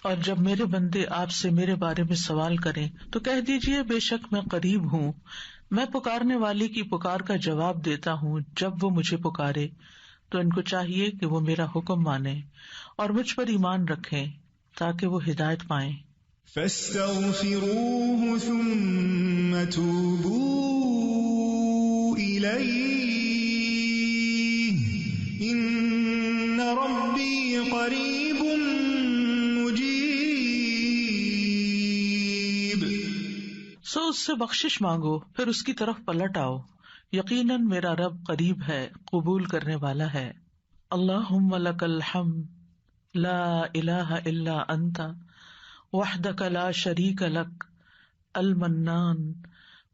اور جب میرے بندے آپ سے میرے بارے میں سوال کریں تو کہہ دیجیے بے شک میں قریب ہوں، میں پکارنے والی کی پکار کا جواب دیتا ہوں جب وہ مجھے پکارے. تو ان کو چاہیے کہ وہ میرا حکم مانیں اور مجھ پر ایمان رکھیں تاکہ وہ ہدایت پائیں. فاستغفروه ثم توبوا إليه إن ربي قريب مجيب. سو اس سے بخشش مانگو پھر اس کی طرف پلٹ آؤ، یقیناً میرا رب قریب ہے، قبول کرنے والا ہے. اللہم لک الحمد لا الہ الا انت وحدک لا شریک لک المنان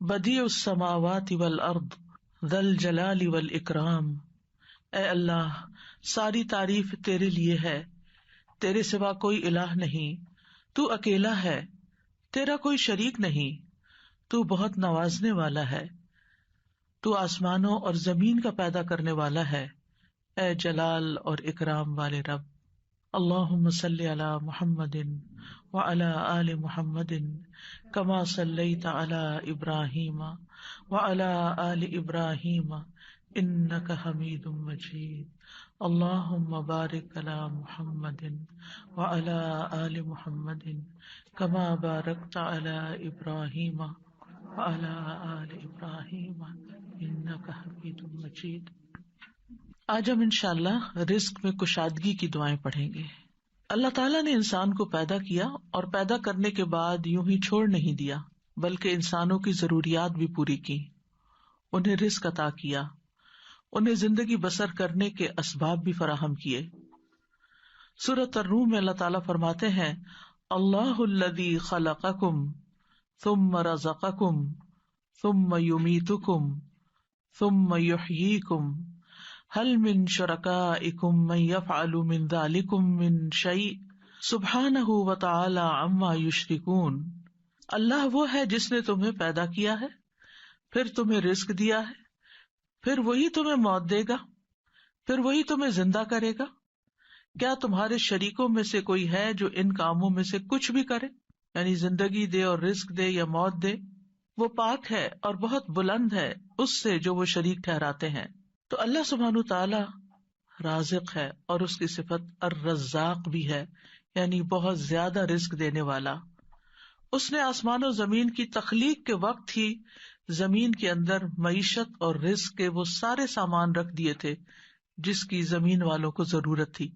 بدیع السماوات والارض ذا الجلال والاکرام. اے اللہ، ساری تعریف تیرے لیے ہے، تیرے سوا کوئی الہ نہیں، تو اکیلا ہے، تیرا کوئی شریک نہیں، تو بہت نوازنے والا ہے، تو آسمانوں اور زمین کا پیدا کرنے والا ہے، اے جلال اور اکرام والے رب. اللہم صلی علی محمد وعلی آل محمد کما صلیت علی ابراہیم وعلی آل ابراہیم انک حمید مجید. اللہم بارک علی محمد وعلی آل محمد کما بارکت علی ابراہیم وعلی آل ابراہیم انک حمید مجید. آج ہم انشاءاللہ رزق میں کشادگی کی دعائیں پڑھیں گے. اللہ تعالیٰ نے انسان کو پیدا کیا اور پیدا کرنے کے بعد یوں ہی چھوڑ نہیں دیا، بلکہ انسانوں کی ضروریات بھی پوری کی، انہیں رزق عطا کیا، انہیں زندگی بسر کرنے کے اسباب بھی فراہم کیے. سورۃ الروم میں اللہ تعالیٰ فرماتے ہیں اللہ الذی خلقکم ثم رزقکم ثم یمیتکم ثم یحییکم هل من شرکائکم من یفعل من ذلکم من شیء سبحانہ وتعالی عما یشرکون. اللہ وہ ہے جس نے تمہیں پیدا کیا ہے، پھر تمہیں رزق دیا ہے، پھر وہی تمہیں موت دے گا، پھر وہی تمہیں زندہ کرے گا. کیا تمہارے شریکوں میں سے کوئی ہے جو ان کاموں میں سے کچھ بھی کرے، یعنی زندگی دے اور رزق دے یا موت دے؟ وہ پاک ہے اور بہت بلند ہے اس سے جو وہ شریک ٹھہراتے ہیں. تو اللہ سبحانہ تعالی رازق ہے اور اس کی صفت الرزاق بھی ہے، یعنی بہت زیادہ رزق دینے والا. اس نے آسمان و زمین کی تخلیق کے وقت ہی زمین کے اندر معیشت اور رزق کے وہ سارے سامان رکھ دیے تھے جس کی زمین والوں کو ضرورت تھی.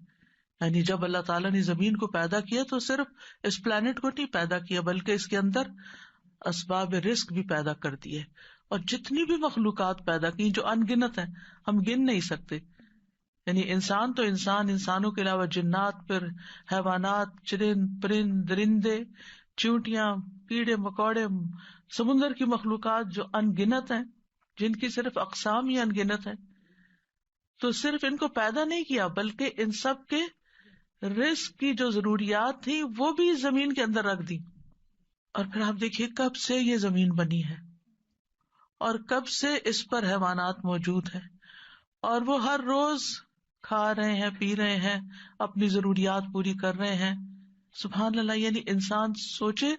یعنی جب اللہ تعالیٰ نے زمین کو پیدا کیا تو صرف اس پلانٹ کو نہیں پیدا کیا بلکہ اس کے اندر اسباب رزق بھی پیدا کر دیے، اور جتنی بھی مخلوقات پیدا کی جو ان گنت ہیں، ہم گن نہیں سکتے. یعنی انسان تو انسان، انسانوں کے علاوہ جنات، پھر حیوانات، چرند پرند درندے، چیونٹیاں، کیڑے مکوڑے، سمندر کی مخلوقات جو ان گنت ہیں، جن کی صرف اقسام ہی ان گنت ہیں. تو صرف ان کو پیدا نہیں کیا بلکہ ان سب کے رزق کی جو ضروریات تھی وہ بھی زمین کے اندر رکھ دی. اور پھر آپ دیکھیے کب سے یہ زمین بنی ہے اور کب سے اس پر حیوانات موجود ہیں، اور وہ ہر روز کھا رہے ہیں، پی رہے ہیں، اپنی ضروریات پوری کر رہے ہیں. سبحان اللہ. یعنی انسان سوچے،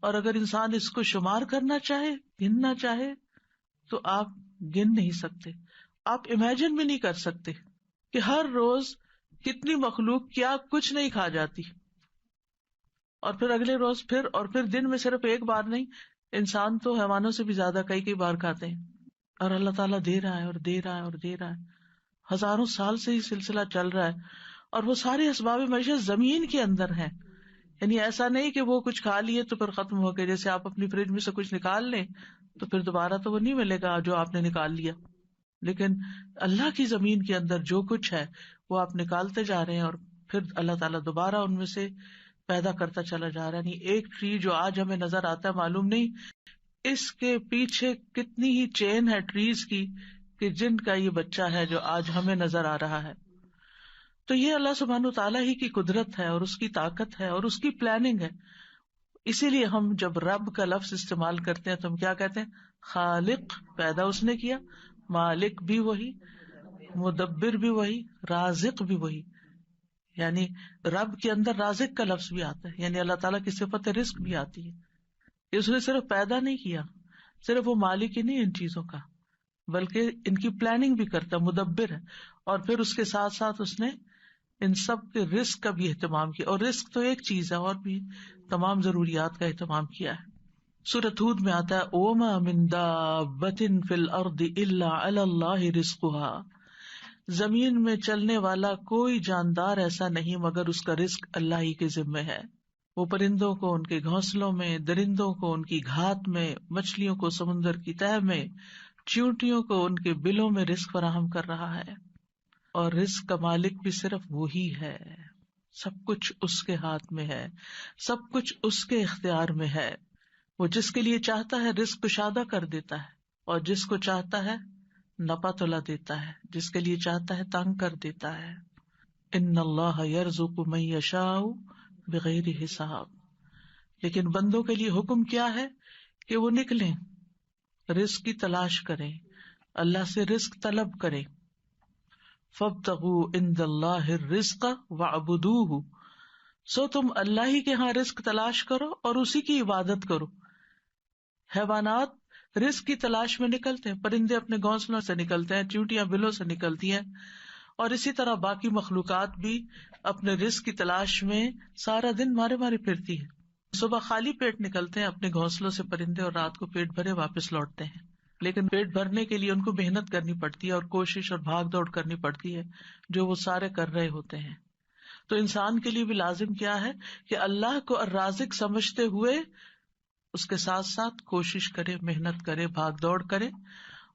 اور اگر انسان اس کو شمار کرنا چاہے، گننا چاہے، تو آپ گن نہیں سکتے، آپ امیجن بھی نہیں کر سکتے کہ ہر روز کتنی مخلوق کیا کچھ نہیں کھا جاتی، اور پھر اگلے روز پھر، اور پھر دن میں صرف ایک بار نہیں، انسان تو حیوانوں سے بھی زیادہ کئی بار کھاتے ہیں. اور اللہ تعالیٰ دے رہا ہے اور دے رہا ہے اور دے رہا ہے. ہزاروں سال سے یہ سلسلہ چل رہا ہے، اور وہ سارے اسباب معیشت زمین کے اندر ہیں. یعنی ایسا نہیں کہ وہ کچھ کھا لیے تو پھر ختم ہو گئے. جیسے آپ اپنی فریج میں سے کچھ نکال لیں تو پھر دوبارہ تو وہ نہیں ملے گا جو آپ نے نکال لیا. لیکن اللہ کی زمین کے اندر جو کچھ ہے وہ آپ نکالتے جا رہے ہیں، اور پھر اللہ تعالیٰ دوبارہ ان میں سے پیدا کرتا چلا جا رہا ہے. نہیں ایک ٹری جو آج ہمیں نظر آتا ہے، معلوم نہیں اس کے پیچھے کتنی ہی چین ہے ٹریز کی کہ جن کا یہ بچہ ہے جو آج ہمیں نظر آ رہا ہے. تو یہ اللہ سبحانہ تعالیٰ ہی کی قدرت ہے اور اس کی طاقت ہے اور اس کی پلاننگ ہے. اسی لیے ہم جب رب کا لفظ استعمال کرتے ہیں تو ہم کیا کہتے ہیں؟ خالق، پیدا اس نے کیا، مالک بھی وہی، مدبر بھی وہی، رازق بھی وہی. یعنی رب کے اندر رازق کا لفظ بھی آتا ہے، یعنی اللہ تعالیٰ کی صفت رزق بھی آتی ہے. اس نے صرف پیدا نہیں کیا، صرف وہ مالک ہی نہیں ان چیزوں کا، بلکہ ان کی پلاننگ بھی کرتا، مدبر ہے. اور پھر اس کے ساتھ ساتھ اس نے ان سب کے رزق کا بھی اہتمام کیا. اور رزق تو ایک چیز ہے، اور بھی تمام ضروریات کا اہتمام کیا ہے. سورۃ ہود میں آتا ہے وَمَا مِن دَابَّةٍ فِي الْأَرْضِ إِلَّا عَلَى اللَّهِ رِزْقُهَا، زمین میں چلنے والا کوئی جاندار ایسا نہیں مگر اس کا رزق اللہ ہی کے ذمے ہے. وہ پرندوں کو ان کے گھونسلوں میں، درندوں کو ان کی گھات میں، مچھلیوں کو سمندر کی تہہ میں، چیونٹیوں کو ان کے بلوں میں رزق فراہم کر رہا ہے. اور رزق کا مالک بھی صرف وہی ہے. سب کچھ اس کے ہاتھ میں ہے، سب کچھ اس کے اختیار میں ہے. وہ جس کے لیے چاہتا ہے رزق کشادہ کر دیتا ہے، اور جس کو چاہتا ہے نپا تلا دیتا ہے، جس کے لیے چاہتا ہے تنگ کر دیتا ہے. ان اللہ یرزق من یشاء بغیر حساب. لیکن بندوں کے لیے حکم کیا ہے کہ وہ نکلیں، رزق کی تلاش کریں، اللہ سے رزق طلب کریں. فابتغوا عند اللہ الرزق واعبدوہ، سو تم اللہ ہی کے ہاں رزق تلاش کرو اور اسی کی عبادت کرو. حیوانات رزق کی تلاش میں نکلتے ہیں، پرندے اپنے گھونسلوں سے نکلتے ہیں، چیونٹیاں بلوں سے نکلتی ہیں، اور اسی طرح باقی مخلوقات بھی اپنے رزق کی تلاش میں سارا دن مارے مارے پھرتی ہے. صبح خالی پیٹ نکلتے ہیں اپنے گھونسلوں سے پرندے، اور رات کو پیٹ بھرے واپس لوٹتے ہیں. لیکن پیٹ بھرنے کے لیے ان کو محنت کرنی پڑتی ہے اور کوشش اور بھاگ دوڑ کرنی پڑتی ہے، جو وہ سارے کر رہے ہوتے ہیں. تو انسان کے لیے بھی لازم کیا ہے کہ اللہ کو الرازق سمجھتے ہوئے اس کے ساتھ ساتھ کوشش کرے، محنت کرے، بھاگ دوڑ کرے،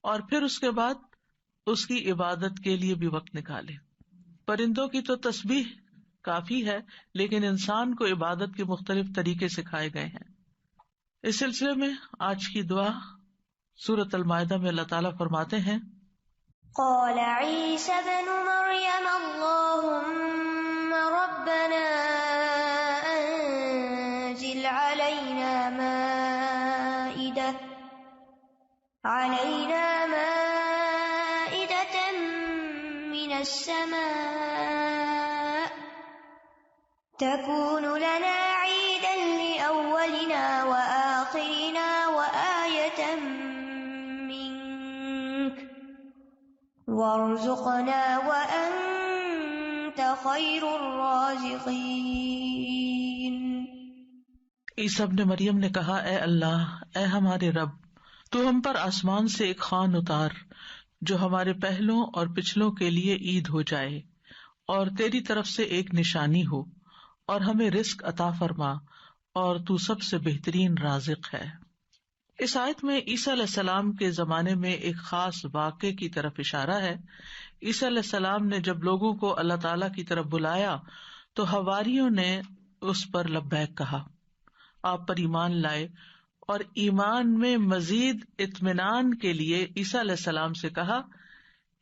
اور پھر اس کے بعد اس کی عبادت کے لیے بھی وقت نکالے. پرندوں کی تو تسبیح کافی ہے، لیکن انسان کو عبادت کے مختلف طریقے سکھائے گئے ہیں. اس سلسلے میں آج کی دعا سورۃ المائدہ میں اللہ تعالیٰ فرماتے ہیں قال عيسى ابن مريم اللهم ربنا أنزل علينا مائدة من السماء تكون لنا عيدا لأولنا وآخرنا وآية منك وارزقنا وأنت خير الرازقين. عیسیٰ ابن مریم نے کہا اے اللہ، اے ہمارے رب، تو ہم پر آسمان سے ایک خوان اتار جو ہمارے پہلوں اور پچھلوں کے لیے عید ہو جائے، اور تیری طرف سے ایک نشانی ہو، اور ہمیں رزق عطا فرما، اور تو سب سے بہترین رازق ہے. اس آیت میں عیسیٰ علیہ السلام کے زمانے میں ایک خاص واقعے کی طرف اشارہ ہے. عیسیٰ علیہ السلام نے جب لوگوں کو اللہ تعالیٰ کی طرف بلایا تو حواریوں نے اس پر لبیک کہا، آپ پر ایمان لائے، اور ایمان میں مزید اطمینان کے لیے عیسیٰ علیہ السلام سے کہا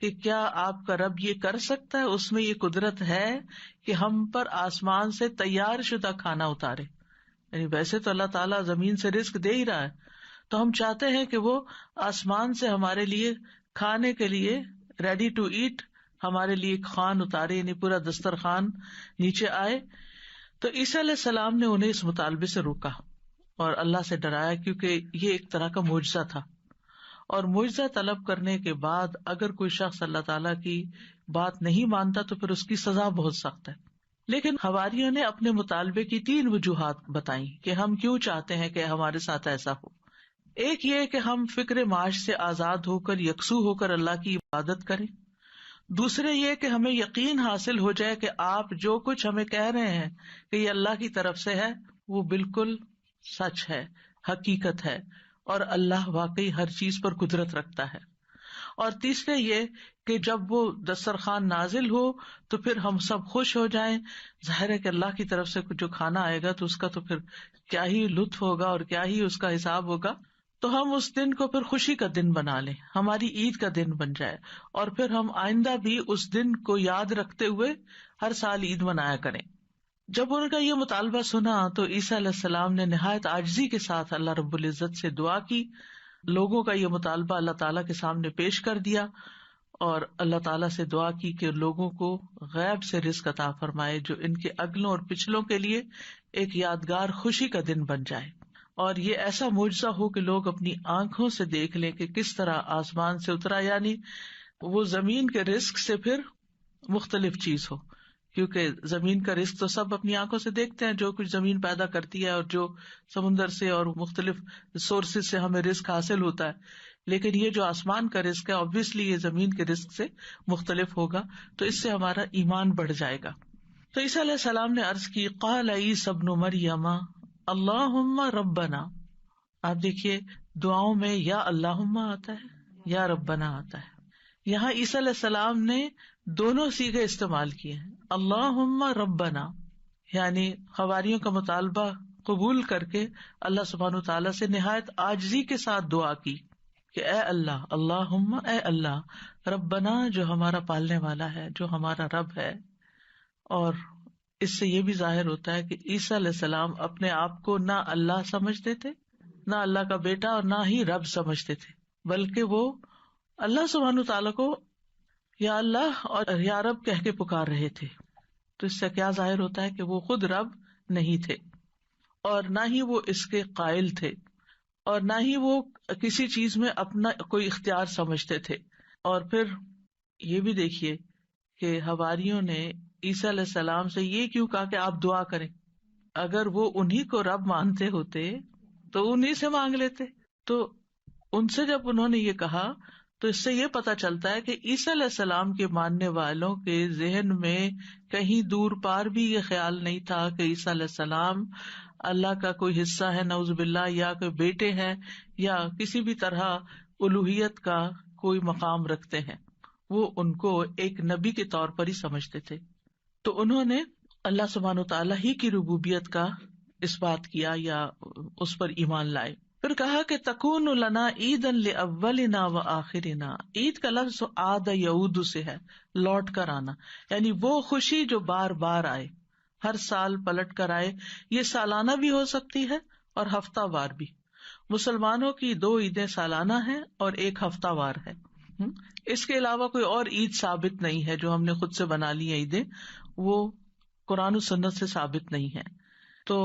کہ کیا آپ کا رب یہ کر سکتا ہے، اس میں یہ قدرت ہے کہ ہم پر آسمان سے تیار شدہ کھانا اتارے. یعنی ویسے تو اللہ تعالیٰ زمین سے رزق دے ہی رہا ہے، تو ہم چاہتے ہیں کہ وہ آسمان سے ہمارے لیے کھانے کے لیے ریڈی ٹو ایٹ ہمارے لیے ایک خوان اتارے، یعنی پورا دسترخوان نیچے آئے. تو عیسیٰ علیہ السلام نے انہیں اس مطالبے سے روکا اور اللہ سے ڈرایا، کیونکہ یہ ایک طرح کا معجزہ تھا، اور معجزہ طلب کرنے کے بعد اگر کوئی شخص اللہ تعالیٰ کی بات نہیں مانتا تو پھر اس کی سزا بہت سخت ہے. لیکن حواریوں نے اپنے مطالبے کی 3 وجوہات بتائیں کہ ہم کیوں چاہتے ہیں کہ ہمارے ساتھ ایسا ہو. ایک یہ کہ ہم فکر معاش سے آزاد ہو کر، یکسو ہو کر اللہ کی عبادت کریں. دوسرے یہ کہ ہمیں یقین حاصل ہو جائے کہ آپ جو کچھ ہمیں کہہ رہے ہیں کہ یہ اللہ کی طرف سے ہے، وہ بالکل سچ ہے، حقیقت ہے، اور اللہ واقعی ہر چیز پر قدرت رکھتا ہے. اور تیسرے یہ کہ جب وہ دسترخوان نازل ہو تو پھر ہم سب خوش ہو جائیں. ظاہر ہے کہ اللہ کی طرف سے جو کھانا آئے گا تو اس کا تو پھر کیا ہی لطف ہوگا اور کیا ہی اس کا حساب ہوگا. تو ہم اس دن کو پھر خوشی کا دن بنا لیں، ہماری عید کا دن بن جائے، اور پھر ہم آئندہ بھی اس دن کو یاد رکھتے ہوئے ہر سال عید منایا کریں. جب ان کا یہ مطالبہ سنا تو عیسیٰ علیہ السلام نے نہایت عاجزی کے ساتھ اللہ رب العزت سے دعا کی، لوگوں کا یہ مطالبہ اللہ تعالیٰ کے سامنے پیش کر دیا، اور اللہ تعالیٰ سے دعا کی کہ لوگوں کو غیب سے رزق عطا فرمائے جو ان کے اگلوں اور پچھلوں کے لیے ایک یادگار خوشی کا دن بن جائے، اور یہ ایسا معجزہ ہو کہ لوگ اپنی آنکھوں سے دیکھ لیں کہ کس طرح آسمان سے اترا، یعنی وہ زمین کے رزق سے پھر مختلف چیز ہو، کیونکہ زمین کا رزق تو سب اپنی آنکھوں سے دیکھتے ہیں، جو کچھ زمین پیدا کرتی ہے اور جو سمندر سے اور مختلف سورسز سے ہمیں رزق حاصل ہوتا ہے، لیکن یہ جو آسمان کا رزق ہے obviously یہ زمین کے رزق سے مختلف ہوگا، تو اس سے ہمارا ایمان بڑھ جائے گا۔ تو عیسیٰ علیہ السلام نے عرض کی قال عیسی ابن مریم اللہم ربنا، آپ دیکھیے دعاؤں میں یا اللہم آتا ہے یا ربنا آتا ہے، یہاں عیسیٰ علیہ السلام نے دونوں صیغے استعمال کیے ہیں، اللہم ربنا یعنی حواریوں کا مطالبہ قبول کر کے اللہ سبحانہ وتعالیٰ سے نہایت عاجزی کے ساتھ دعا کی کہ اے اللہ، اللہم اے اللہ، ربنا جو ہمارا پالنے والا ہے، جو ہمارا رب ہے۔ اور اس سے یہ بھی ظاہر ہوتا ہے کہ عیسیٰ علیہ السلام اپنے آپ کو نہ اللہ سمجھتے تھے، نہ اللہ کا بیٹا، اور نہ ہی رب سمجھتے تھے، بلکہ وہ اللہ سبحانہ تعالیٰ کو یا اللہ اور یا رب کہہ کے پکار رہے تھے۔ تو اس سے کیا ظاہر ہوتا ہے کہ وہ خود رب نہیں تھے، اور نہ ہی وہ اس کے قائل تھے، اور نہ ہی وہ کسی چیز میں اپنا کوئی اختیار سمجھتے تھے۔ اور پھر یہ بھی دیکھیے کہ حواریوں نے عیسیٰ علیہ السلام سے یہ کیوں کہا کہ آپ دعا کریں؟ اگر وہ انہی کو رب مانتے ہوتے تو انہی سے مانگ لیتے۔ تو ان سے جب انہوں نے یہ کہا تو اس سے یہ پتا چلتا ہے کہ عیسیٰ علیہ السلام کے ماننے والوں کے ذہن میں کہیں دور پار بھی یہ خیال نہیں تھا کہ عیسیٰ علیہ السلام اللہ کا کوئی حصہ ہے نعوذ باللہ، یا کوئی بیٹے ہیں، یا کسی بھی طرح الوہیت کا کوئی مقام رکھتے ہیں۔ وہ ان کو ایک نبی کے طور پر ہی سمجھتے تھے۔ تو انہوں نے اللہ سبحانہ وتعالیٰ ہی کی ربوبیت کا اس بات کیا یا اس پر ایمان لائے۔ پھر کہا کہ تکون لنا عیدا لاولنا وآخرنا، عید کا لفظ عاد یعود سے ہے، لوٹ کر آنا، یعنی وہ خوشی جو بار بار آئے، ہر سال پلٹ کر آئے۔ یہ سالانہ بھی ہو سکتی ہے اور ہفتہ وار بھی۔ مسلمانوں کی 2 عیدیں سالانہ ہیں اور 1 ہفتہ وار ہے۔ اس کے علاوہ کوئی اور عید ثابت نہیں ہے، جو ہم نے خود سے بنا لی ہیں عیدیں، وہ قرآن و سنت سے ثابت نہیں ہے۔ تو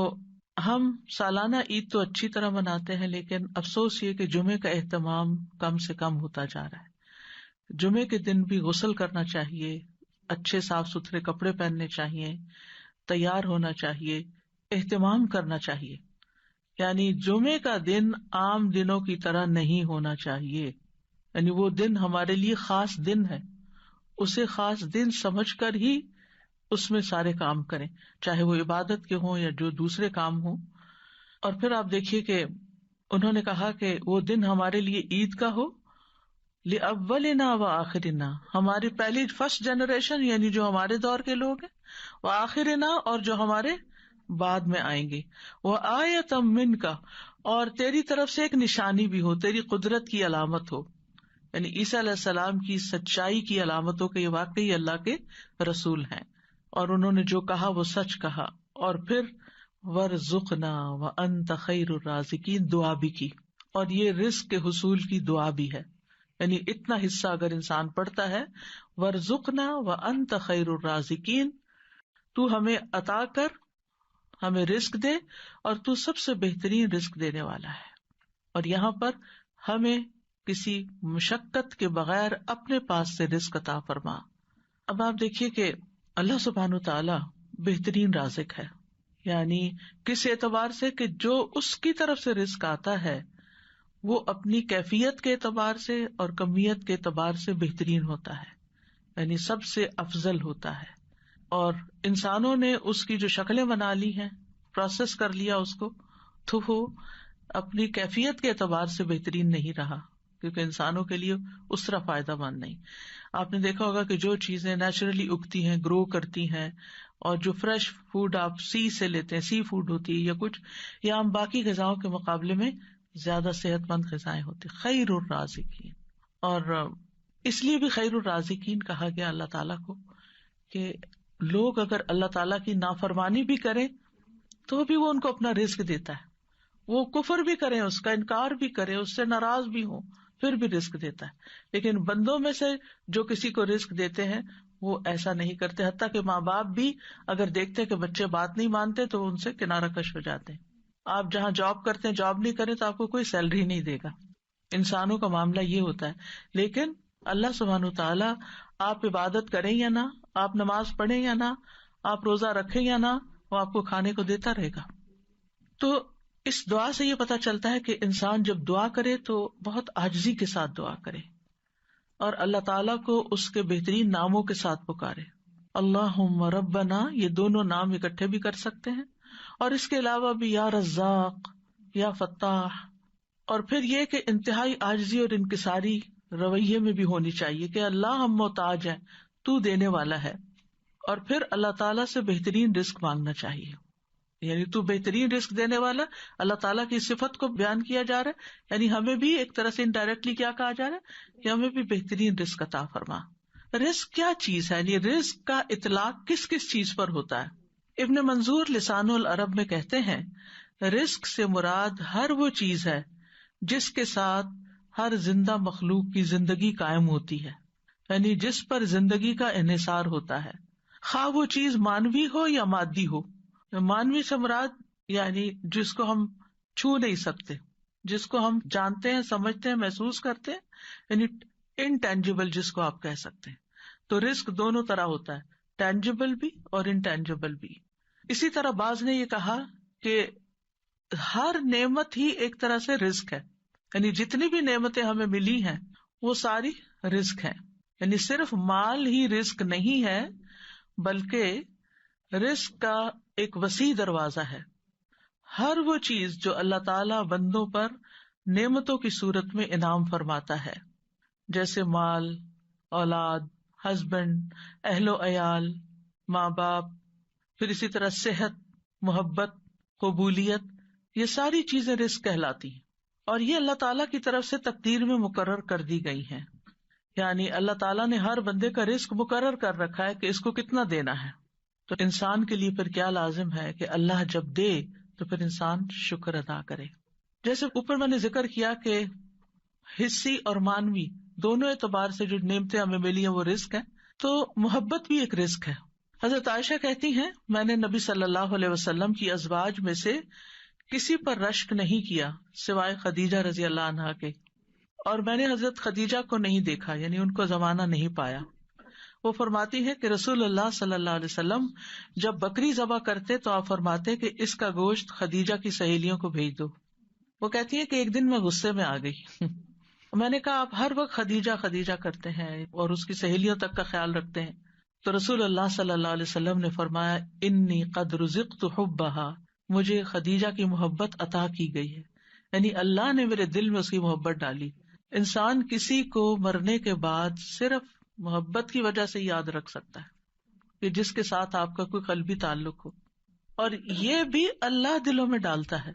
ہم سالانہ عید تو اچھی طرح مناتے ہیں، لیکن افسوس یہ کہ جمعے کا اہتمام کم سے کم ہوتا جا رہا ہے۔ جمعے کے دن بھی غسل کرنا چاہیے، اچھے صاف ستھرے کپڑے پہننے چاہیے، تیار ہونا چاہیے، اہتمام کرنا چاہیے۔ یعنی جمعے کا دن عام دنوں کی طرح نہیں ہونا چاہیے، یعنی وہ دن ہمارے لیے خاص دن ہے، اسے خاص دن سمجھ کر ہی اس میں سارے کام کریں، چاہے وہ عبادت کے ہوں یا جو دوسرے کام ہوں۔ اور پھر آپ دیکھیے کہ انہوں نے کہا کہ وہ دن ہمارے لیے عید کا ہو، لأولنا وآخرنا، ہماری پہلی فرسٹ جنریشن یعنی جو ہمارے دور کے لوگ ہیں، وآخرنا اور جو ہمارے بعد میں آئیں گے، وآیۃ منک، اور تیری طرف سے ایک نشانی بھی ہو، تیری قدرت کی علامت ہو، یعنی عیسیٰ علیہ السلام کی سچائی کی علامت ہو کہ یہ واقعی اللہ کے رسول ہیں اور انہوں نے جو کہا وہ سچ کہا۔ اور پھر وارزقنا وانت خیر الرازقین دعا بھی کی، اور یہ رزق کے حصول کی دعا بھی ہے، یعنی اتنا حصہ اگر انسان پڑھتا ہے، وارزقنا وانت خیر الرازقین، تو ہمیں عطا کر، ہمیں رزق دے، اور تو سب سے بہترین رزق دینے والا ہے، اور یہاں پر ہمیں کسی مشقت کے بغیر اپنے پاس سے رزق عطا فرما۔ اب آپ دیکھیے کہ اللہ سبحانہ تعالی بہترین رازق ہے، یعنی کس اعتبار سے کہ جو اس کی طرف سے رزق آتا ہے وہ اپنی کیفیت کے اعتبار سے اور کمیت کے اعتبار سے بہترین ہوتا ہے، یعنی سب سے افضل ہوتا ہے۔ اور انسانوں نے اس کی جو شکلیں بنا لی ہیں، پروسیس کر لیا اس کو، تو وہ اپنی کیفیت کے اعتبار سے بہترین نہیں رہا، کیونکہ انسانوں کے لیے اس طرح فائدہ مند نہیں۔ آپ نے دیکھا ہوگا کہ جو چیزیں نیچرلی اگتی ہیں، گرو کرتی ہیں، اور جو فریش فوڈ آپ سی سے لیتے ہیں، سی فوڈ ہوتی ہے یا کچھ، یا ہم باقی غذاؤں کے مقابلے میں زیادہ صحت مند غذائیں ہوتی، خیر الرازقین۔ اور اس لیے بھی خیر الرازقین کہا گیا اللہ تعالیٰ کو کہ لوگ اگر اللہ تعالیٰ کی نافرمانی بھی کریں تو بھی وہ ان کو اپنا رزق دیتا ہے، وہ کفر بھی کریں، اس کا انکار بھی کریں، اس سے ناراض بھی ہوں، پھر بھی رزق دیتا ہے. لیکن بندوں میں سے جو کسی کو رزق دیتے ہیں وہ ایسا نہیں کرتے، حتیٰ کہ ماں باپ بھی اگر دیکھتے کہ بچے بات نہیں مانتے تو ان سے کنارہ کش ہو جاتے ہیں. آپ جہاں جاب کرتے ہیں جاب نہیں کریں تو آپ کو کوئی سیلری نہیں دے گا. انسانوں کا معاملہ یہ ہوتا ہے. لیکن اللہ سبحانہ تعالیٰ آپ عبادت کریں یا نہ، آپ نماز پڑھیں یا نہ، آپ روزہ رکھیں یا نہ، وہ آپ کو کھانے کو دیتا رہے گا. تو اس دعا سے یہ پتا چلتا ہے کہ انسان جب دعا کرے تو بہت عاجزی کے ساتھ دعا کرے اور اللہ تعالیٰ کو اس کے بہترین ناموں کے ساتھ پکارے. اللہم ربنا، یہ دونوں نام اکٹھے بھی کر سکتے ہیں، اور اس کے علاوہ بھی یا رزاق، یا فتاح. اور پھر یہ کہ انتہائی عاجزی اور انکساری رویے میں بھی ہونی چاہیے کہ اللہ ہم محتاج ہیں، تو دینے والا ہے. اور پھر اللہ تعالیٰ سے بہترین رزق مانگنا چاہیے، یعنی تو بہترین رزق دینے والا. اللہ تعالیٰ کی صفت کو بیان کیا جا رہا ہے، یعنی ہمیں بھی ایک طرح سے انڈائریکٹلی کیا کہا جا رہا ہے کہ ہمیں بھی بہترین رزق عطا فرما. رزق کیا چیز ہے، یعنی رزق کا اطلاق کس کس چیز پر ہوتا ہے؟ ابن منظور لسان العرب میں کہتے ہیں رزق سے مراد ہر وہ چیز ہے جس کے ساتھ ہر زندہ مخلوق کی زندگی قائم ہوتی ہے، یعنی جس پر زندگی کا انحصار ہوتا ہے، خواہ وہ چیز مانوی ہو یا مادی ہو. مانوی سے مراد یعنی جس کو ہم چھو نہیں سکتے، جس کو ہم جانتے ہیں، سمجھتے ہیں، محسوس کرتے ہیں، یعنی انٹینجیبل جس کو آپ کہہ سکتے ہیں. تو رزق دونوں طرح ہوتا ہے، ٹینجیبل بھی اور انٹینجیبل بھی. اسی طرح بعض نے یہ کہا کہ ہر نعمت ہی ایک طرح سے رزق ہے، یعنی جتنی بھی نعمتیں ہمیں ملی ہیں وہ ساری رزق ہیں. یعنی صرف مال ہی رزق نہیں ہے بلکہ رزق کا ایک وسیع دروازہ ہے. ہر وہ چیز جو اللہ تعالی بندوں پر نعمتوں کی صورت میں انعام فرماتا ہے، جیسے مال، اولاد، ہسبینڈ، اہل و عیال، ماں باپ، پھر اسی طرح صحت، محبت، قبولیت، یہ ساری چیزیں رزق کہلاتی ہیں. اور یہ اللہ تعالیٰ کی طرف سے تقدیر میں مقرر کر دی گئی ہیں، یعنی اللہ تعالیٰ نے ہر بندے کا رزق مقرر کر رکھا ہے کہ اس کو کتنا دینا ہے. تو انسان کے لیے پھر کیا لازم ہے کہ اللہ جب دے تو پھر انسان شکر ادا کرے. جیسے اوپر میں نے ذکر کیا کہ حصی اور مانوی دونوں اعتبار سے جو نعمتیں ہمیں ملی ہیں وہ رزق ہے، تو محبت بھی ایک رزق ہے. حضرت عائشہ کہتی ہیں میں نے نبی صلی اللہ علیہ وسلم کی ازواج میں سے کسی پر رشک نہیں کیا سوائے خدیجہ رضی اللہ عنہا کے، اور میں نے حضرت خدیجہ کو نہیں دیکھا، یعنی ان کو زمانہ نہیں پایا. وہ فرماتی ہے کہ رسول اللہ صلی اللہ علیہ وسلم جب بکری ذبح کرتے تو آپ فرماتے کہ اس کا گوشت خدیجہ کی سہیلیوں کو بھیج دو. وہ کہتی ہے کہ ایک دن میں غصے میں آ گئی میں نے کہا آپ ہر وقت خدیجہ خدیجہ کرتے ہیں اور اس کی سہیلیوں تک کا خیال رکھتے ہیں. تو رسول اللہ صلی اللہ علیہ وسلم نے فرمایا انی قد رزقت حبھا، مجھے خدیجہ کی محبت عطا کی گئی ہے، یعنی اللہ نے میرے دل میں اس کی محبت ڈالی. انسان کسی کو مرنے کے بعد صرف محبت کی وجہ سے یاد رکھ سکتا ہے کہ جس کے ساتھ آپ کا کوئی قلبی تعلق ہو، اور یہ بھی اللہ دلوں میں ڈالتا ہے.